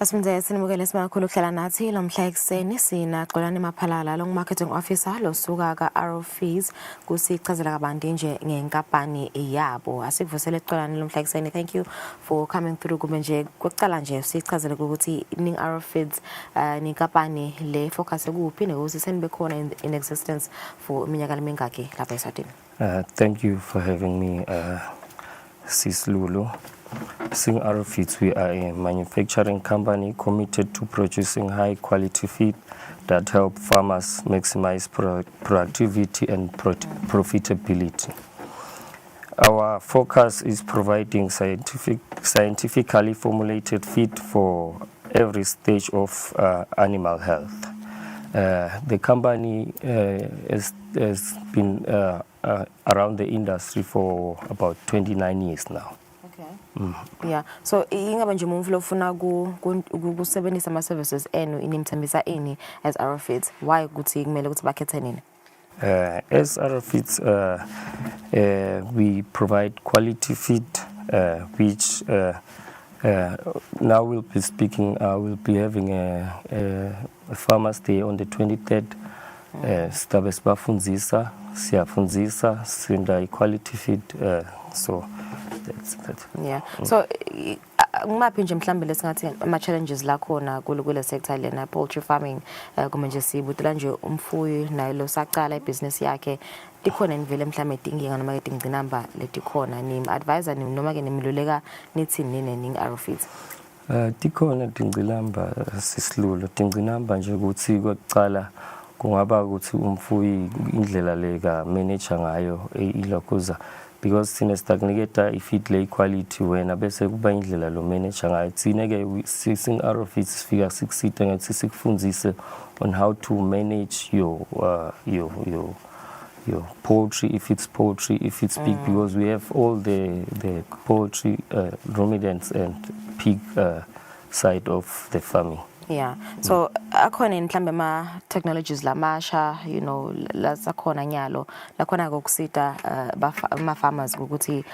Asimze sinimukele simakhulu ukuhlala nathi lo mhla ekseni sina Xolani Maphalala lo marketing officer lo suka ka Arrow Feeds kusichazela kabanti nje ngenkampani yabo asikuvusele Xolani lo mhla ekseni. Thank you for coming through. Kube nje kokuqala nje sichazele ukuthi ning Arrow Feeds ni inkampani le focus kuphi nokuthi senibe khona in existence for iminyaka emingaki lapha eSwatini. Thank you for having me, Sis Lulu. Sing Arrow Feeds, we are a manufacturing company committed to producing high quality feed that help farmers maximize productivity and profitability. Our focus is providing scientifically formulated feed for every stage of animal health. The company has been around the industry for about 29 years now. Yeah, so ingaba nje umuntu lofuna ukusebenzisa ama services enu inimthembisa ini as Arrow Feeds, why ukuthi kumele ukuthi bakhethe nini? As Arrow Feeds, we provide quality feed which now we'll be having a Farmers Day on the 23rd. Stabe sibafundzisa, siyafundzisa, sinda quality feed, so that's that. Yeah. So ngimaphi nje mhlambe lesingathi ama challenges la khona kule sector lena poultry farming kuma nje sibutela nje umfuyi naye lo saqala ibusiness yakhe likhona nivele mhlambe idinginga noma ke ingcinamba letikhona nim advisor nim noma ke nimiluleka nithi nini ning Arrow Feeds? Tikhona tingcinamba sisilulu tingcinamba nje ukuthi kokucala kungaba ukuthi umfuyi indlela leka manager ngayo ilokhuza because sine stagnate ifeed le quality wena bese kuba indlela lo manager ngayo sine ke sing Arrow Feeds sifika succeed ngathi sikufundzise on how to manage your poultry, if it's pig, because we have all the poultry ruminants and pig side of the farming. Yeah. So akhona mhlambe ma technologies lamasha, you know, la sakhona nyalo la khona kokusita ama farmers ukuthi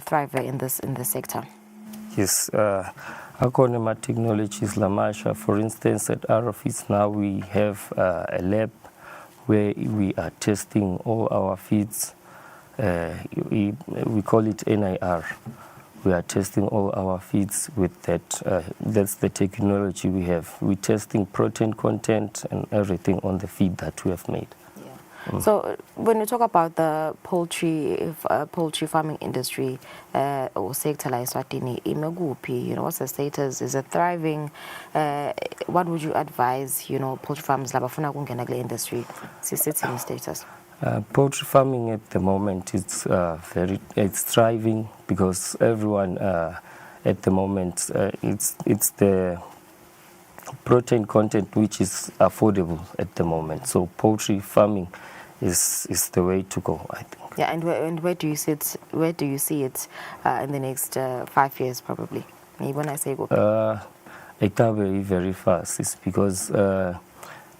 thrive in this sector. Yes, akhona ma technologies lamasha. For instance, at Arrow Feeds now we have a lab where we are testing all our feeds. We call it NIR. We are testing all our feeds with that. That's the technology we have. We're testing protein content and everything on the feed that we have made. Yeah. So when you talk about the poultry farming industry or sector like Swatini, imeguphi, you know, what's the status? Is it thriving? What would you advise, you know, poultry farmers labafuna kungena kule industry? Sits in status. Poultry farming at the moment it's thriving because everyone at the moment it's the protein content which is affordable at the moment. So poultry farming is the way to go, I think. Yeah, and where do you see it? Where do you see it in the next 5 years probably? When I say go. It can be very fast. It's because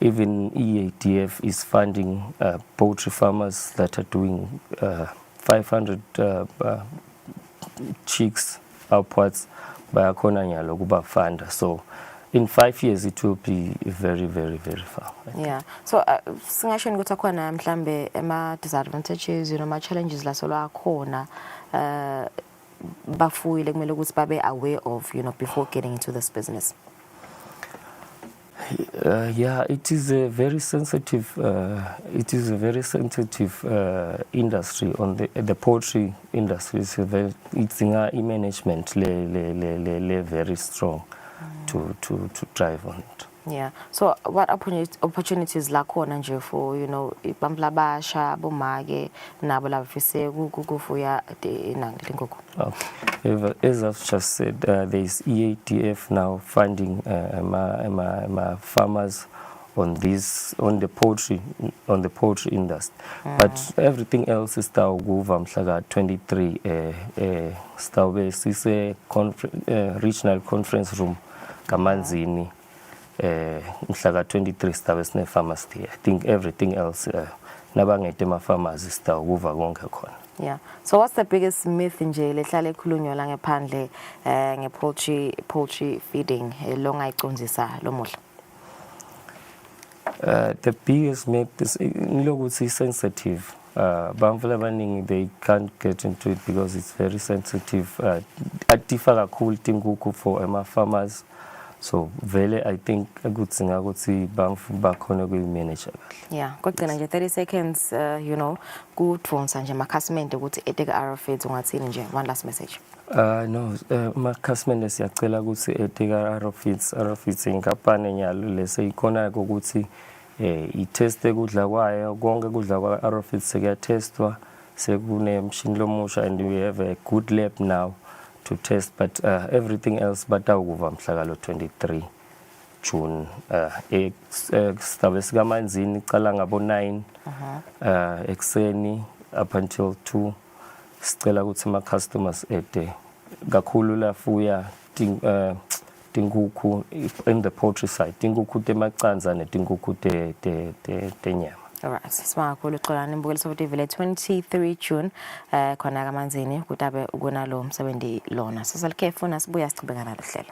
even EADF is funding poultry farmers that are doing 500 chicks upwards by akhona nyalo kuba funda. So in 5 years it will be very, very, very far. Yeah. So singasho ukuthi akhona mhlambe ama disadvantages, you know, ma challenges la solo akhona bafuyile kumele ukuthi babe aware of, you know, before getting into this business. Yeah, it is a very sensitive. Industry on the poultry industry. It's in our management very strong to drive on it. Yeah. So what opportunities la khona nje for, you know, bamhlabasha bomake nabo labafise ukufuya inkukhu? Okay. As I've just said, there is EADF now funding my farmers on the poultry industry. But everything else is now guva mhla 23 stawbe sise regional conference room kaManzini. Mhla 23 stabe sine Farmers Day. I think everything else nabangete ma farmers is kuva konke khona. Yeah. So what's the biggest myth nje lehlala ekhulunywa la ngephandle nge-poultry feeding longayicondzisa lomudla? The biggest myth is lokuthi sensitive. Bantfu labaningi they can't get into it because it's very sensitive. Atifa kakhulu tinkukhu for farmers. So vele I think akudzinga ukuthi bantfu bakhona kuyimanage kahle. Yeah, kokugcina nje 30 seconds you know kudvonsa nje amakhasimende ukuthi eteka Arrowfeeds ungathini nje, one last message. No, amakhasimende siyacela ukuthi eteka Arrowfeeds inkampani enyalo leseyikhona ukuthi i-teste kudla kwayo konke kudla kwa Arrowfeeds sekuyatestwa sekunemshini lomusha and we have a good lab now to test, but everything else batawukuva mhla lo 23 June stabe sikamanzini icala ngabo 9 ekseni up until 2. Sicela ukuthi ama customers kakhulu lafuya tinkukhu in the poultry side, tinkukhu temacanza netinkukhu tenyama. Alright, sibonga kakhulu Xolani Mbukeliso futhi vele 23 June khona kamanzini kutabe ukunalo umsebenzi lona. Sasalikhe funa sibuya sichibeka nalo hlelo.